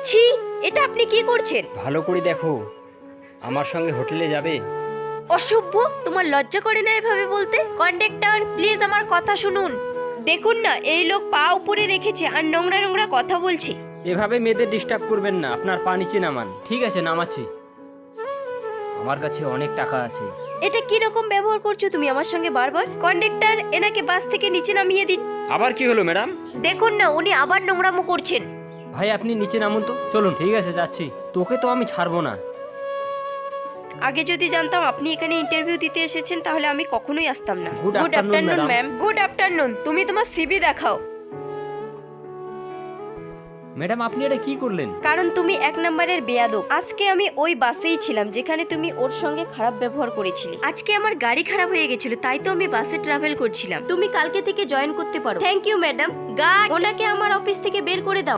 ছি, এটা আপনি কি করছেন? ভালো করে দেখো, আমার সঙ্গে হোটেলে যাবে? অসভ্য, তোমার লজ্জা করে না এভাবে বলতে? কন্ডাক্টর, প্লিজ আমার কথা শুনুন। দেখুন না, এই লোক পা উপরে রেখেছে আর নোংরা নোংরা কথা বলছে। এভাবে মেয়েদের ডিস্টার্ব করবেন না, আপনার পা নিচে নামান। ঠিক আছে, নামাচ্ছি। আমার কাছে অনেক টাকা আছে। এটা কি রকম ব্যবহার করছো তুমি আমার সঙ্গে বারবার? কন্ডাক্টর, এনাকে বাস থেকে নিচে নামিয়ে দিন। আবার কি হলো ম্যাডাম? দেখুন না, উনি আবার নোংরামো করছেন। ভাই আপনি নিচে নামুন তো। চলুন। ঠিক আছে, যাচ্ছি। তোকে তো আমি ছাড়বো না। আগে যদি জানতাম আপনি এখানে ইন্টারভিউ দিতে এসেছেন তাহলে আমি কখনোই আসতাম না। Good afternoon, madam. Ma'am. Good afternoon. তুমি তোমার সিভি দেখাও। ম্যাডাম আপনি এটা কি করলেন? কারণ তুমি এক নম্বরের বেয়াদব। আজকে আমি ওই বাসেই ছিলাম যেখানে তুমি ওর সঙ্গে খারাপ ব্যবহার করেছিলে। আজকে আমার গাড়ি খারাপ হয়ে গেছিল, তাই তো আমি বাসে ট্রাভেল করছিলাম। তুমি কালকে থেকে জয়েন করতে পারো। Thank you madam. গার্ড, ওনাকে আমার অফিস থেকে বের করে দাও।